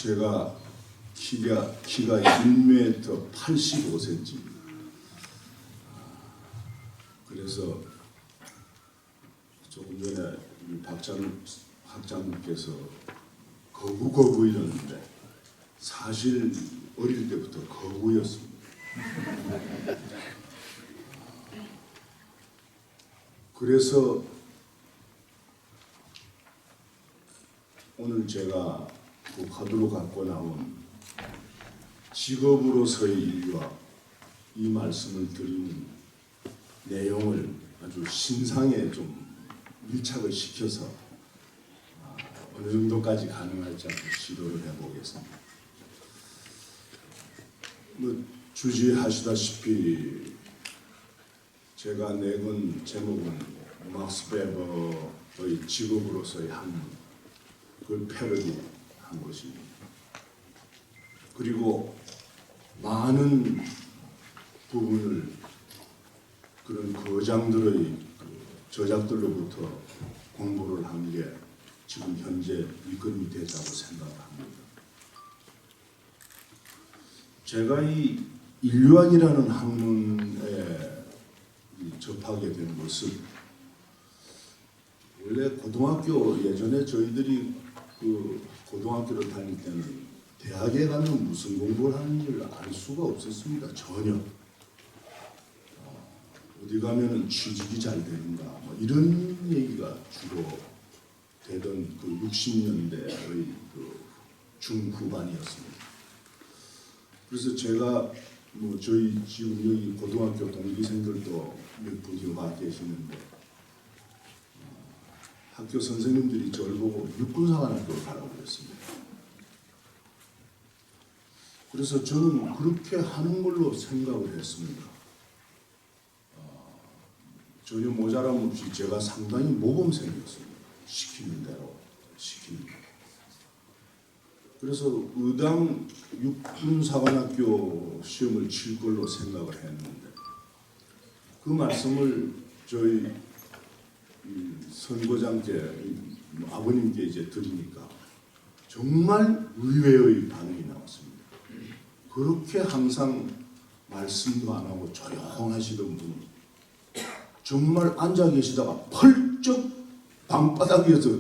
제가 키가 1m 85cm입니다. 그래서 조금 전에 학장님께서 거구 이러는데 사실 어릴 때부터 거구였습니다. 그래서 오늘 제가 그 카드로 갖고 나온 직업으로서의 인류학 이 말씀을 드리는 내용을 아주 신상에 좀 밀착을 시켜서 어느 정도까지 가능할지 한번 시도를 해보겠습니다. 주지하시다시피 제가 내건 제목은 막스 베버의 직업으로서의 학문, 그걸 패러디한 것입니다. 그리고 많은 부분을 그런 거장들의 저작들로부터 공부를 한 게 지금 현재 이끌이 됐다고 생각합니다. 제가 이 인류학이라는 학문에 접하게 된 것은 원래 고등학교 예전에 저희들이 그 고등학교를 다닐 때는 대학에 가면 무슨 공부를 하는지를 알 수가 없었습니다. 전혀. 어디 가면은 취직이 잘 되는가 뭐 이런 얘기가 주로 되던 그 60년대의 그 중후반이었습니다. 그래서 제가 뭐 저희 지금 여기 고등학교 동기생들도 몇 분이 와 계시는데 학교 선생님들이 저를 보고 육군사관학교를 가라고 그랬습니다. 그래서 저는 그렇게 하는 걸로 생각을 했습니다. 전혀 모자람 없이 제가 상당히 모범생이었습니다. 시키는 대로 시키는 대로. 그래서 의당 육군사관학교 시험을 칠 걸로 생각을 했는데 그 말씀을 저희 선고장께 아버님께 이제 드리니까 정말 의외의 반응이 나왔습니다. 그렇게 항상 말씀도 안 하고 조용하시던 분이 정말 앉아 계시다가 펄쩍 방바닥에서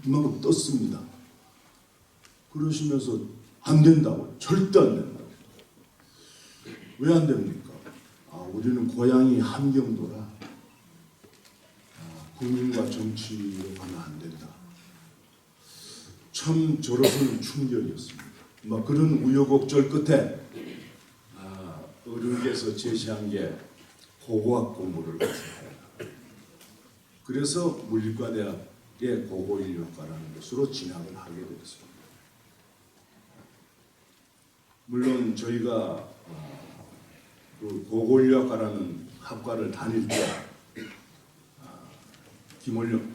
이만큼 떴습니다. 그러시면서 안 된다고, 절대 안 된다고. 왜 안 됩니까? 우리는 고향이 함경도라 국민과 정치로 가면 안 된다. 참 저로서는 충격이었습니다. 막 그런 우여곡절 끝에 어른께서 제시한 게 고고학 공부를 해야 그래서 물리과대학의 고고인류학과라는 것으로 진학을 하게 되었습니다. 물론 저희가 그 고고인류학과라는 학과를 다닐 때 김원룡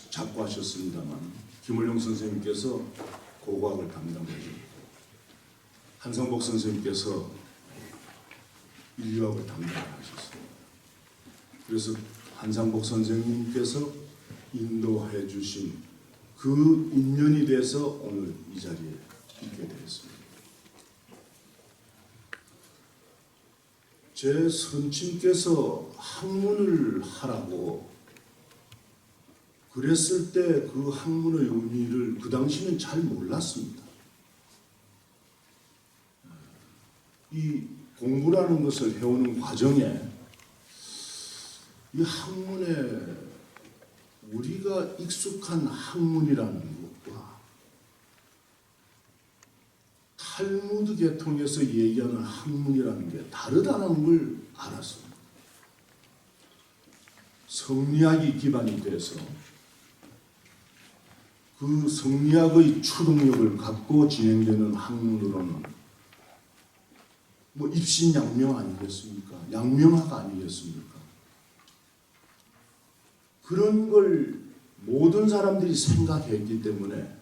자꾸 하셨습니다만 김원룡 선생님께서 고고학을 담당하셨고 한성복 선생님께서 인류학을 담당하셨습니다. 그래서 한상복 선생님께서 인도해 주신 그 인연이 돼서 오늘 이 자리에 있게 되었습니다. 제 선친께서 학문을 하라고 그랬을 때 그 학문의 의미를 그 당시는 잘 몰랐습니다. 이 공부라는 것을 해오는 과정에 이 학문에 우리가 익숙한 학문이라는 것과 탈무드 계통에서 얘기하는 학문이라는 게 다르다는 걸 알았습니다. 성리학이 기반이 돼서 그 성리학의 추동력을 갖고 진행되는 학문으로는 뭐 입신양명 아니겠습니까? 양명학 아니겠습니까? 그런 걸 모든 사람들이 생각했기 때문에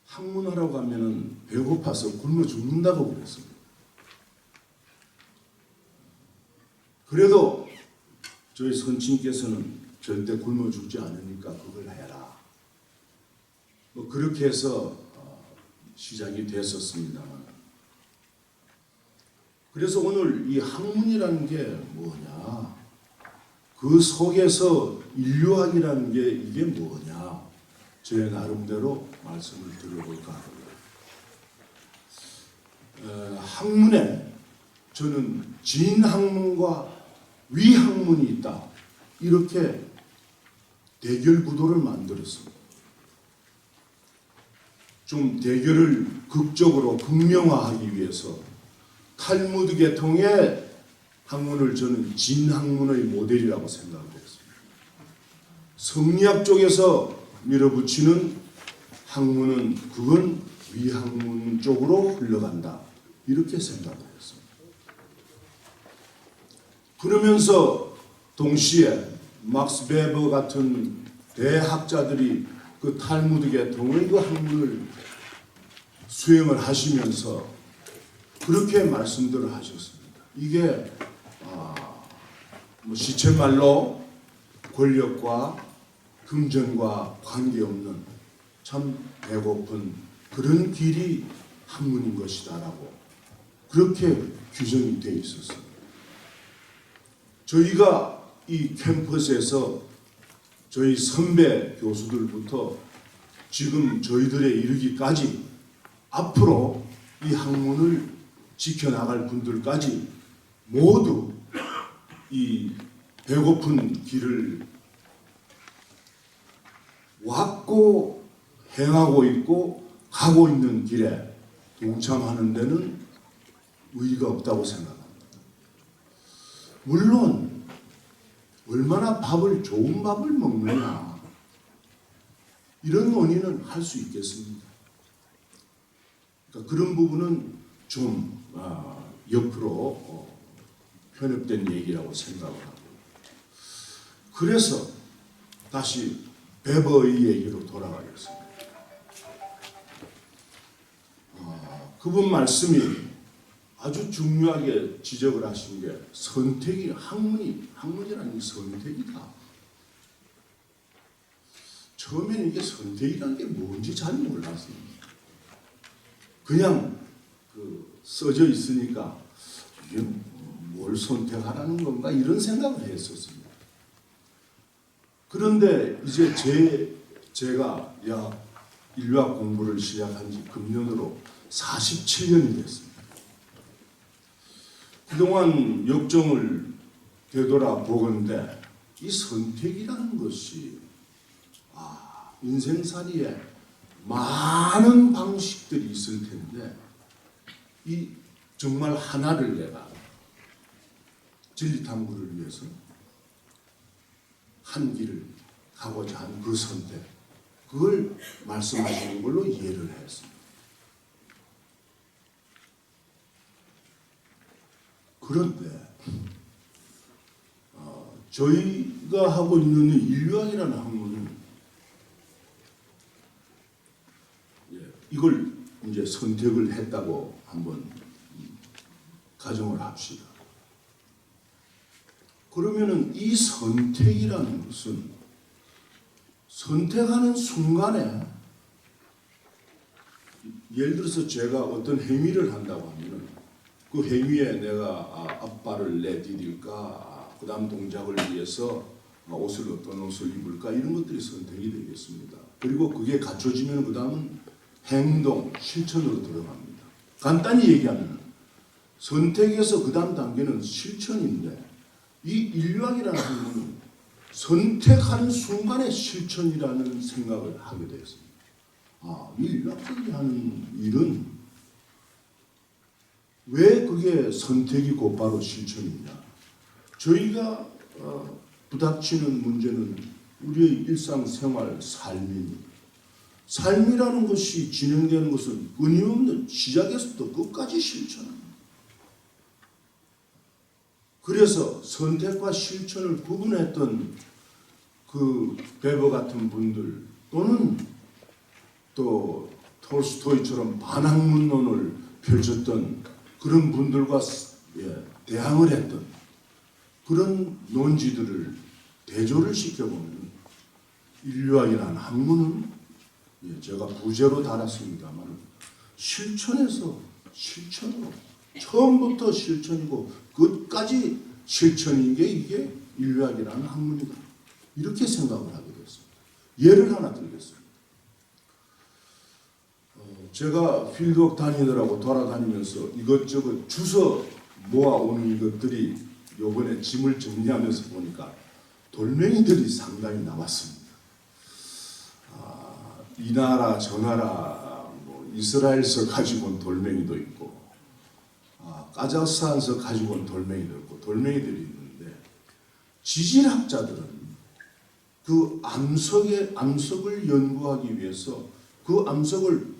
학문하라고 하면은 배고파서 굶어 죽는다고 그랬습니다. 그래도 저희 선친께서는 절대 굶어 죽지 않으니까 그걸 해라. 뭐 그렇게 해서 시작이 됐었습니다만, 그래서 오늘 이 학문이라는 게 뭐냐, 그 속에서 인류학이라는 게 이게 뭐냐, 제 나름대로 말씀을 드려볼까 합니다. 학문에 저는 진학문과 위학문이 있다, 이렇게 대결 구도를 만들었습니다. 좀 대결을 극적으로 극명화하기 위해서 탈무드 계통의 학문을 저는 진학문의 모델이라고 생각을 했습니다. 성리학 쪽에서 밀어붙이는 학문은 그건 위학문 쪽으로 흘러간다, 이렇게 생각을 했습니다. 그러면서 동시에 막스 베버 같은 대학자들이 그 탈무드 계통의 그 학문을 수행을 하시면서 그렇게 말씀들을 하셨습니다. 이게 뭐 시쳇말로 권력과 금전과 관계없는 참 배고픈 그런 길이 학문인 것이다라고 그렇게 규정이 되어 있었습니다. 저희가 이 캠퍼스에서 저희 선배 교수들부터 지금 저희들에 이르기까지 앞으로 이 학문을 지켜나갈 분들까지 모두 이 배고픈 길을 왔고 행하고 있고 가고 있는 길에 동참하는 데는 의의가 없다고 생각합니다. 물론 얼마나 좋은 밥을 먹느냐, 이런 논의는 할 수 있겠습니다. 그러니까 그런 부분은 좀 옆으로 편협된 얘기라고 생각을 하고, 그래서 다시 베버의 얘기로 돌아가겠습니다. 그분 말씀이 아주 중요하게 지적을 하신 게 선택이, 학문이라는 게 선택이다. 처음에는 이게 선택이라는 게 뭔지 잘 몰랐습니다. 그냥 써져 있으니까 이게 뭘 선택하라는 건가, 이런 생각을 했었습니다. 그런데 이제 제가 인류학 공부를 시작한 지 금년으로 47년이 됐습니다. 그동안 역정을 되돌아보건대 이 선택이라는 것이 인생살이에 많은 방식들이 있을 텐데, 이 정말 하나를 내가 진리탐구를 위해서 한 길을 가고자 한 그 선택, 그걸 말씀하시는 걸로 이해를 했습니다. 그런데 저희가 하고 있는 인류학이라는 학문은 이걸 이제 선택을 했다고 한번 가정을 합시다. 그러면은 이 선택이라는 것은 선택하는 순간에, 예를 들어서 제가 어떤 행위를 한다고 하면은 그 행위에 내가 앞발을 내디딜까, 그 다음 동작을 위해서 어떤 옷을 입을까, 이런 것들이 선택이 되겠습니다. 그리고 그게 갖춰지면 그 다음은 행동, 실천으로 들어갑니다. 간단히 얘기하면 선택에서 그 다음 단계는 실천인데, 이 인류학이라는 학문은 선택하는 순간에 실천이라는 생각을 하게 되었습니다. 이 인류학들이 하는 일은 왜 그게 선택이 곧바로 실천이냐? 저희가 부닥치는 문제는 우리의 일상생활 삶입니다. 삶이라는 것이 진행되는 것은 끊임없는 시작에서부터 끝까지 실천합니다. 그래서 선택과 실천을 구분했던 그 베버 같은 분들, 또는 또 톨스토이처럼 반학문론을 펼쳤던 그런 분들과 대항을 했던 그런 논지들을 대조를 시켜보면, 인류학이라는 학문은 제가 부제로 달았습니다만 실천에서 실천으로 처음부터 실천이고 끝까지 실천인 게 이게 인류학이라는 학문이다. 이렇게 생각을 하게 됐습니다. 예를 하나 들겠습니다. 제가 필드웍 다니느라고 돌아다니면서 이것저것 주워 모아오는 이것들이 요번에 짐을 정리하면서 보니까 돌멩이들이 상당히 남았습니다. 이 나라 저 나라 뭐 이스라엘서 가지고 온 돌멩이도 있고 카자흐스탄에서 가지고 온 돌멩이도 있고 돌멩이들이 있는데 지질학자들은 그 암석을 연구하기 위해서 그 암석을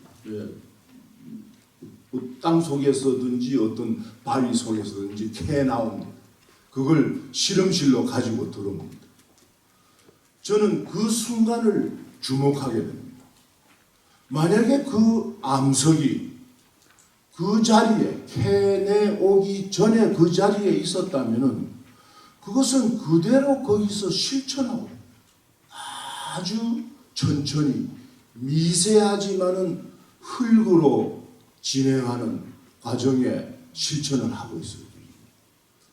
땅 속에서든지 어떤 바위 속에서든지 캐 나온 그걸 실험실로 가지고 들어옵니다. 저는 그 순간을 주목하게 됩니다. 만약에 그 암석이 그 자리에 캐내 오기 전에 그 자리에 있었다면은 그것은 그대로 거기서 실천하고 아주 천천히 미세하지만은 흙으로 진행하는 과정에 실천을 하고 있어요.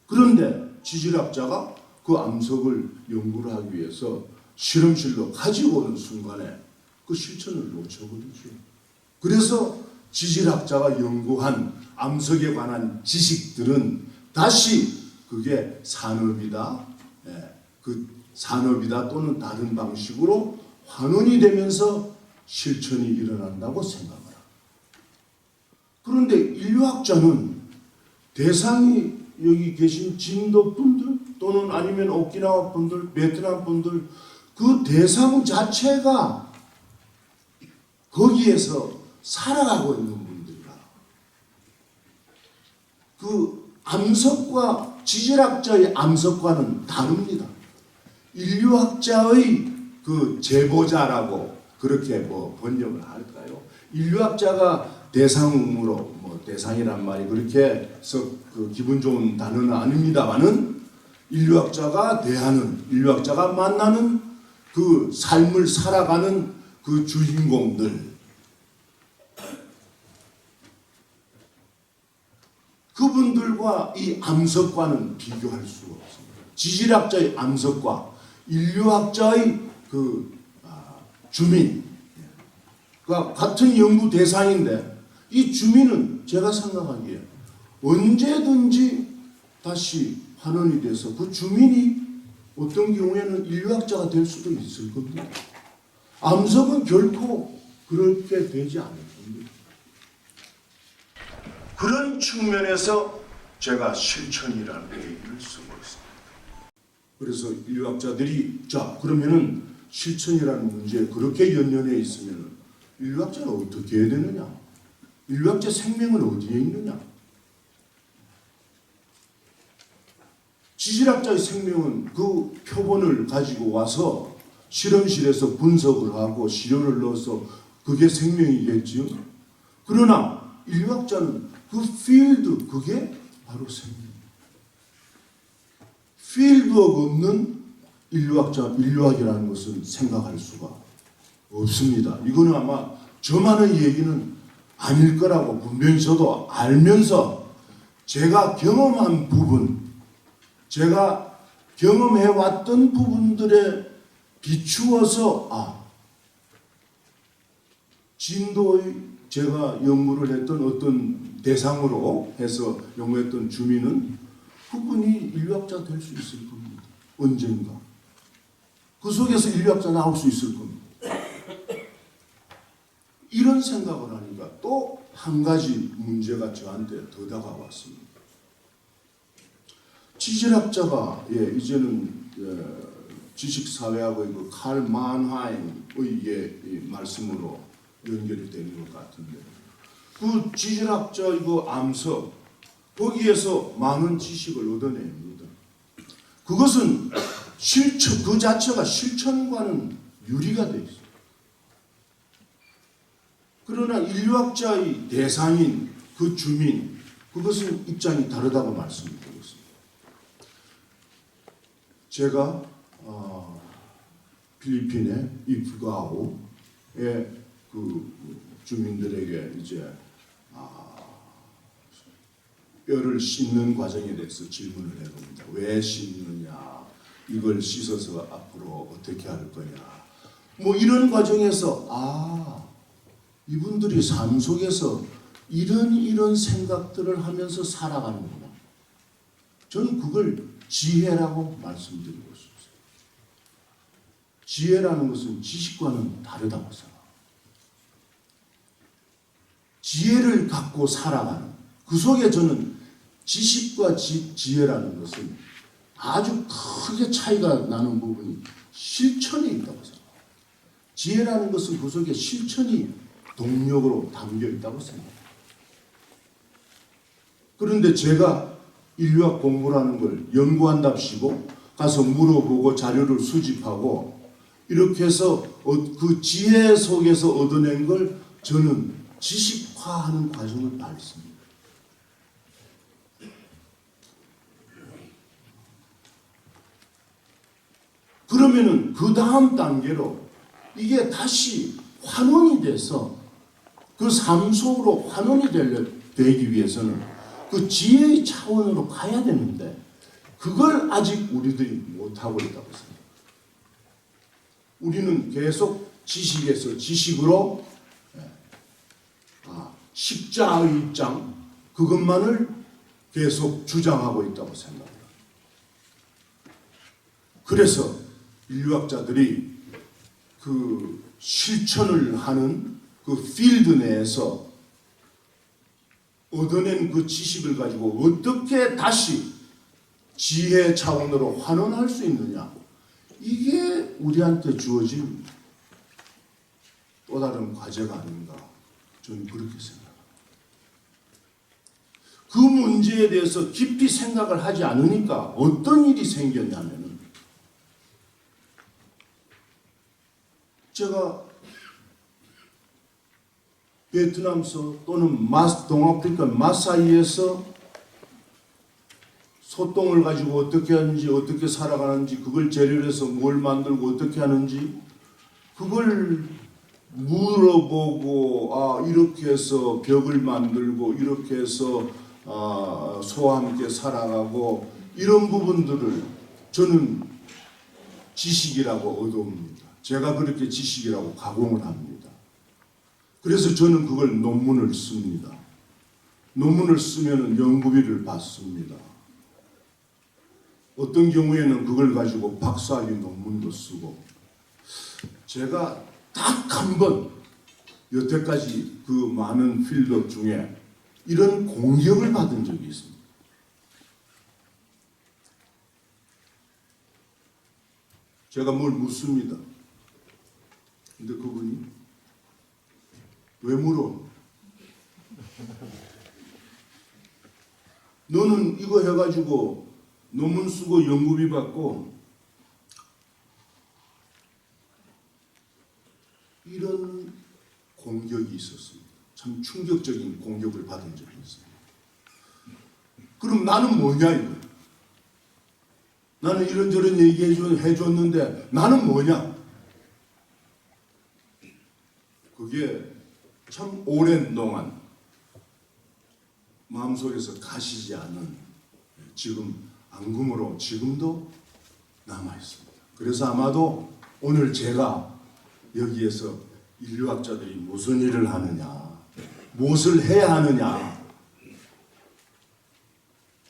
그런데 지질학자가 그 암석을 연구를 하기 위해서 실험실로 가지고 오는 순간에 그 실천을 놓쳐버리죠. 그래서 지질학자가 연구한 암석에 관한 지식들은 다시 그게 산업이다, 그 산업이다 또는 다른 방식으로 환원이 되면서 실천이 일어난다고 생각을 합니다. 그런데 인류학자는 대상이 여기 계신 진도 분들 또는 아니면 오키나와 분들, 베트남 분들 그 대상 자체가 거기에서 살아가고 있는 분들이라 그 암석과 지질학자의 암석과는 다릅니다. 인류학자의 그 제보자라고 그렇게 뭐 번역을 할까요? 인류학자가 대상으로 뭐 대상이란 말이 그렇게 해서 그 기분 좋은 단어는 아닙니다만은 인류학자가 대하는 인류학자가 만나는 그 삶을 살아가는 그 주인공들 그분들과 이 암석과는 비교할 수가 없습니다. 지질학자의 암석과 인류학자의 그 주민과 같은 연구 대상인데 이 주민은 제가 생각하기에 언제든지 다시 환원이 돼서 그 주민이 어떤 경우에는 인류학자가 될 수도 있을 겁니다. 암석은 결코 그렇게 되지 않을 겁니다. 그런 측면에서 제가 실천이라는 얘기를 쓰고 있습니다. 그래서 인류학자들이 자 그러면은 실천이라는 문제에 그렇게 연연해 있으면 인류학자는 어떻게 해야 되느냐? 인류학자 생명은 어디에 있느냐? 지질학자의 생명은 그 표본을 가지고 와서 실험실에서 분석을 하고 시료를 넣어서 그게 생명이겠지요. 그러나 인류학자는 그 필드, 그게 바로 생명입니다. 필드가 없는 인류학이라는 것은 생각할 수가 없습니다. 이거는 아마 저만의 얘기는 아닐 거라고 분명히 저도 알면서 제가 경험한 부분, 제가 경험해왔던 부분들에 비추어서 진도의 제가 연구를 했던 어떤 대상으로 해서 연구했던 주민은 그분이 인류학자 될 수 있을 겁니다. 언젠가. 그 속에서 인류학자 나올 수 있을 겁니다. 이런 생각을 하니까 또 한 가지 문제가 저한테 더 다가왔습니다. 지질학자가 이제는 지식사회학의 그 칼 만하임의 말씀으로 연결이 되는 것 같은데 그 지질학자의 그 암석 거기에서 많은 지식을 얻어냅니다. 그것은 그 자체가 실천과는 유리가 되어 있어요. 그러나 인류학자의 대상인 그 주민 그것은 입장이 다르다고 말씀드리겠습니다. 제가 필리핀의 이프가오의 그 주민들에게 이제 뼈를 씻는 과정에 대해서 질문을 해봅니다. 왜 씻느냐? 이걸 씻어서 앞으로 어떻게 할 거냐? 뭐 이런 과정에서 이분들이 삶 속에서 이런 생각들을 하면서 살아가는구나. 저는 그걸 지혜라고 말씀드리고 싶습니다. 지혜라는 것은 지식과는 다르다고 생각합니다. 지혜를 갖고 살아가는, 그 속에 저는 지식과 지혜라는 것은 아주 크게 차이가 나는 부분이 실천에 있다고 생각합니다. 지혜라는 것은 그 속에 실천이 동력으로 담겨 있다고 생각합니다. 그런데 제가 인류학 공부라는 걸 연구한답시고 가서 물어보고 자료를 수집하고 이렇게 해서 그 지혜 속에서 얻어낸 걸 저는 지식화하는 과정을 밟습니다. 그러면은 그 다음 단계로 이게 다시 환원이 돼서 그 삶 속으로 환원이 되기 위해서는 그 지혜의 차원으로 가야 되는데 그걸 아직 우리들이 못하고 있다고 생각합니다. 우리는 계속 지식에서 지식으로 십자의 입장 그것만을 계속 주장하고 있다고 생각합니다. 그래서 인류학자들이 그 실천을 하는 그 필드 내에서 얻어낸 그 지식을 가지고 어떻게 다시 지혜 차원으로 환원할 수 있느냐, 이게 우리한테 주어진 또 다른 과제가 아닌가, 저는 그렇게 생각합니다. 그 문제에 대해서 깊이 생각을 하지 않으니까 어떤 일이 생겼냐면은, 제가 베트남서 또는 동아프리카 마사이에서 소똥을 가지고 어떻게 하는지, 어떻게 살아가는지, 그걸 재료로 해서 뭘 만들고 어떻게 하는지 그걸 물어보고, 이렇게 해서 벽을 만들고 이렇게 해서 소와 함께 살아가고, 이런 부분들을 저는 지식이라고 얻어옵니다. 제가 그렇게 지식이라고 가공을 합니다. 그래서 저는 그걸 논문을 씁니다. 논문을 쓰면 연구비를 받습니다. 어떤 경우에는 그걸 가지고 박사학위 논문도 쓰고, 제가 딱 한 번 여태까지 그 많은 필드 중에 이런 공격을 받은 적이 있습니다. 제가 뭘 묻습니다. 근데 그분이 왜 물어? 너는 이거 해가지고 논문 쓰고 연구비 받고, 이런 공격이 있었습니다. 참 충격적인 공격을 받은 적이 있습니다. 그럼 나는 뭐냐 이거? 나는 이런저런 얘기 해줬는데 나는 뭐냐? 그게 참 오랜 동안 마음속에서 가시지 않은 지금 앙금으로 지금도 남아있습니다. 그래서 아마도 오늘 제가 여기에서 인류학자들이 무슨 일을 하느냐, 무엇을 해야 하느냐,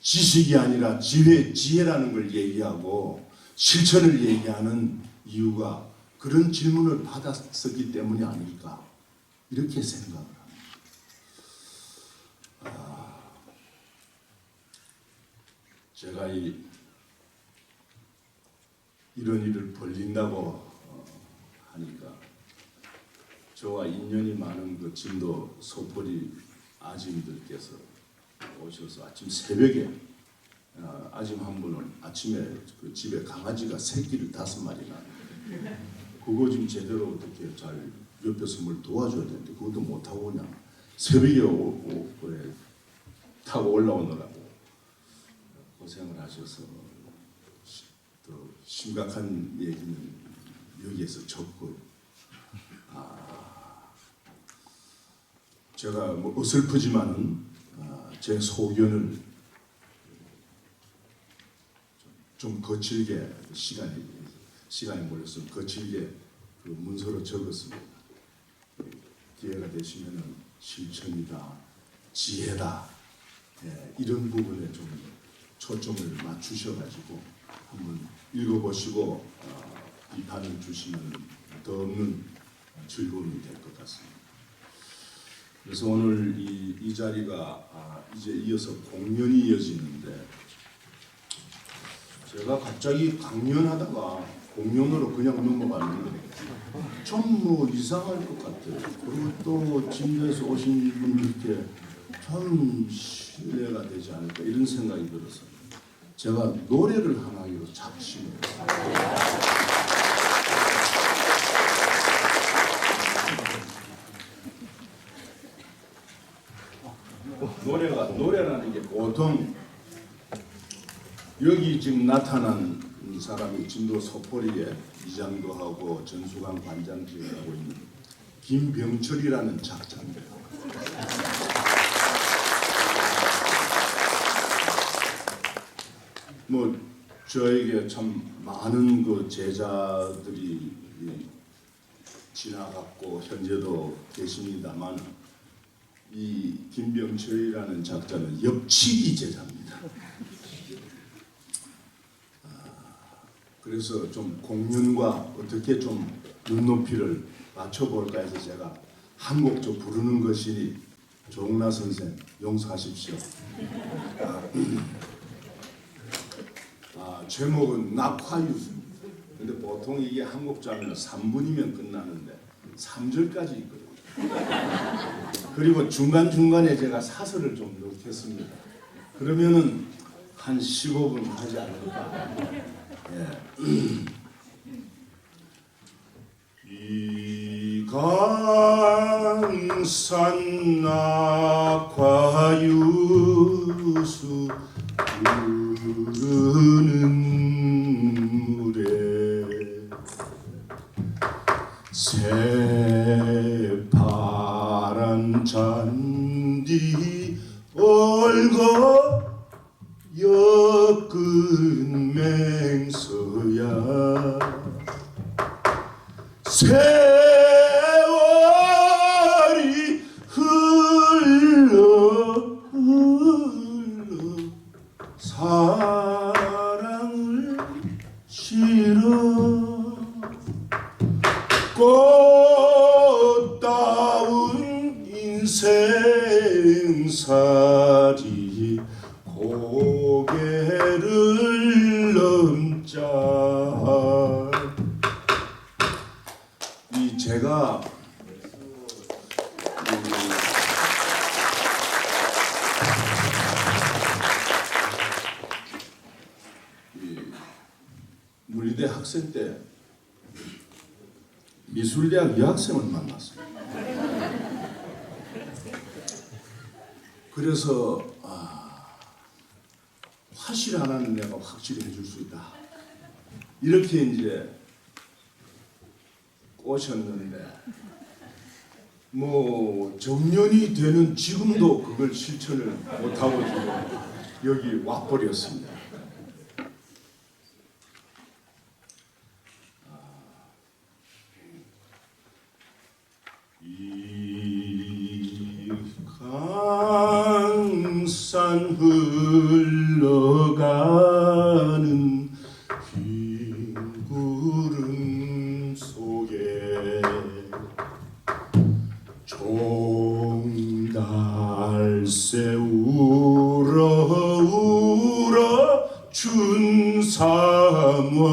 지식이 아니라 지혜라는 걸 얘기하고 실천을 얘기하는 이유가 그런 질문을 받았었기 때문이 아닐까, 이렇게 생각을 합니다. 제가 이런 일을 벌린다고 하니까 저와 인연이 많은 그 진도 소포리 아짐들께서 오셔서 아침 새벽에 아짐 한 분은 아침에 그 집에 강아지가 새끼를 5마리나, 그거 지금 제대로 어떻게 잘 옆에서 뭘 도와줘야 되는데 그것도 못하고 그냥 새벽에 타고 올라오느라고 고생을 하셔서, 또 심각한 얘기는 여기에서 접고, 제가 뭐 어설프지만은 제 소견을 좀 거칠게 시간이 몰려서 거칠게 그 문서로 적었습니다. 기회가 되시면은 실천이다, 지혜다, 이런 부분에 좀 초점을 맞추셔가지고 한번 읽어보시고 비판을 주시면 더 없는 즐거움이 될 것 같습니다. 그래서 오늘 이 자리가 이제 이어서 공연이 이어지는데 제가 갑자기 강연하다가 공연으로 그냥 넘어가는데 좀 뭐 이상할 것 같아요. 그리고 또 진도에서 오신 분들께 좀 신뢰가 되지 않을까 이런 생각이 들어서 제가 노래를 하나 하기로 작심을 했어요. 노래라는 게 보통 여기 지금 나타난 사람이 진도 소포리에 이장도 하고 전수관 관장직을 하고 있는 김병철이라는 작자입니다. 뭐 저에게 참 많은 그 제자들이 지나갔고 현재도 계십니다만 이 김병철이라는 작자는 옆치기 제자입니다. 그래서 좀 공연과 어떻게 좀 눈높이를 맞춰볼까 해서 제가 한 곡 좀 부르는 것이니 조응라 선생 용서하십시오. 제목은 낙화유. 근데 보통 이게 한 곡자면 3분이면 끝나는데 3절까지 있거든요. 그리고 중간중간에 제가 사설을 좀 넣겠습니다. 그러면은 한 15분 하지 않을까. 이 강산 낙화유수 흐르는 물에 새파란 잔디 얼거 엮은 맹서야 세월이 흘러 사랑을 실어 꽃다운 인생살이 고개를 넘자. 이 제가 물리대 학생 때 미술대학 여학생을 만났어요. 그래서 화실 하나는 내가 확실히 해줄 수 있다. 이렇게 이제 꼬셨는데 뭐 정년이 되는 지금도 그걸 실천을 못하고 지금 여기 와버렸습니다. 이 강산 흘러가는 흰 구름 속에 종달새 울어 준 3월이니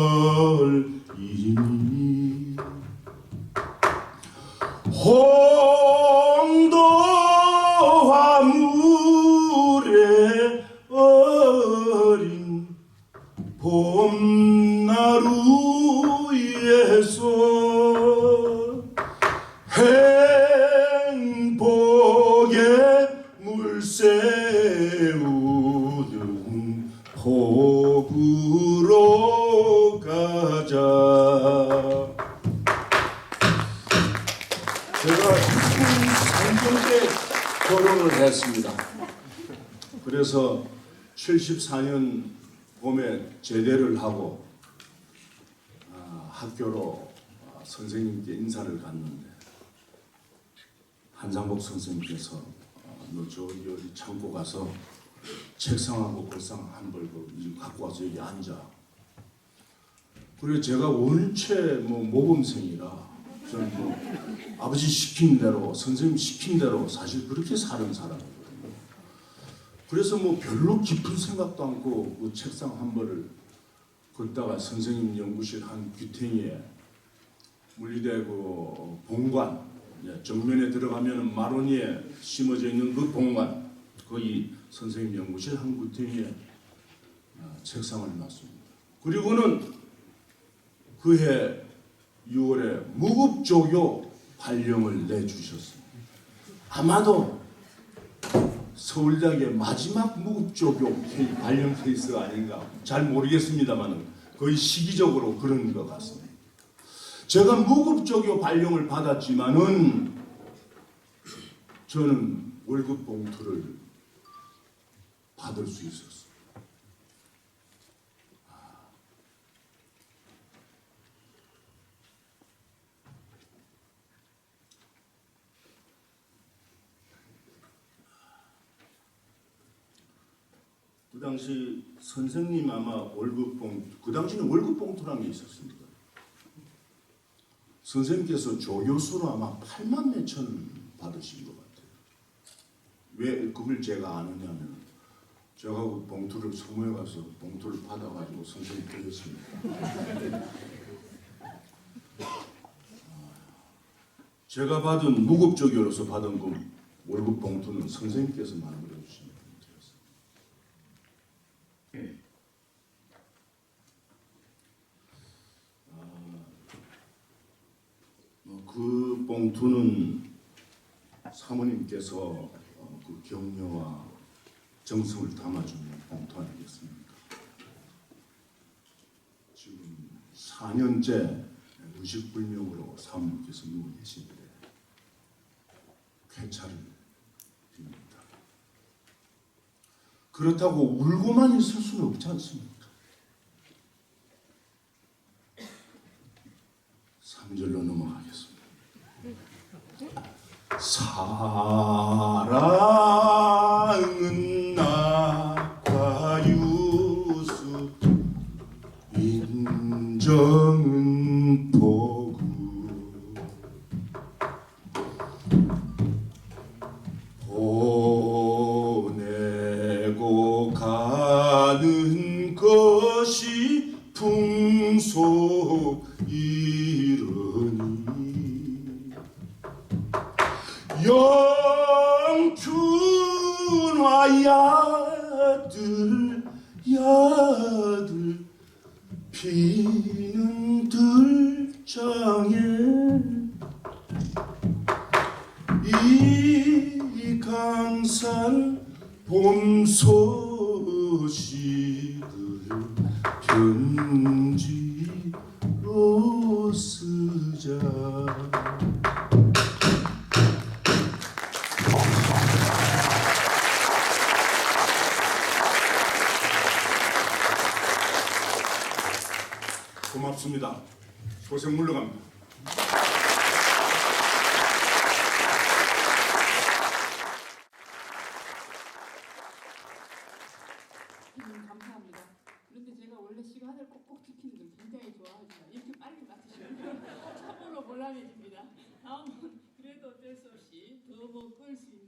홍도화 물에 어린 봄나루에서 행복의 물새우는 복으로 가자. 제가 63년 때 결혼을 했습니다. 그래서 74년 봄에 제대를 하고 학교로 선생님께 인사를 갔는데 한상복 선생님께서 너 저기 어디 창고 가서 책상하고 글상 한 벌 갖고 와서 여기 앉아. 그래 제가 원체 모범생이라 저는 아버지 시킨 대로 선생님 시킨 대로 사실 그렇게 사는 사람이거든요. 그래서 별로 깊은 생각도 않고 그 책상 한 벌을 걷다가 선생님 연구실 한 귀퉁이에 물리대 그 본관 정면에 들어가면 마로니에 심어져 있는 그 본관 거기 선생님 연구실 한 귀퉁이에 책상을 놨습니다. 그리고는 그해 6월에 무급조교 발령을 내주셨습니다. 아마도 서울대학의 마지막 무급조교 발령 케이스가 아닌가 잘 모르겠습니다만 거의 시기적으로 그런 것 같습니다. 제가 무급조교 발령을 받았지만은 저는 월급 봉투를 받을 수 있었어요. 그 당시 선생님 아마 월급 봉투, 그 당시는 월급 봉투라는 게 있었습니다. 선생님께서 조교수로 아마 8만 몇천 받으신 것 같아요. 왜 그걸 제가 아느냐면 제가 그 봉투를 소모해 가서 봉투를 받아가지고 선생님 드렸습니다. 제가 받은 무급조교로서 받은 그 월급 봉투는 선생님께서 만들어 주신 봉투였습니다. 그 봉투는 사모님께서 그 격려와 정성을 담아주는 봉투 아니겠습니까? 지금 4년째 의식불명으로 사모님께서 누워 계신데 쾌차를 빕니다. 그렇다고 울고만 있을 수는 없지 않습니까? 3절로 넘어가겠습니다. 사랑은 낙과 유수 인정은 복우 보내고 가는 것이 풍속이러니 영춘화 야들 피는 들장에 이 강산 봄 소식을 편지로 쓰자. 고맙습니다. 소생 물러갑니다. 감사합니다. 그런데 제가 원래 시간을 꼭꼭 지키는 걸 굉장히 좋아하지만 이렇게 빨리 맡으시면 참으로 곤란해집니다. 다음은 그래도 어쩔 수 없이 더 끌 수 있는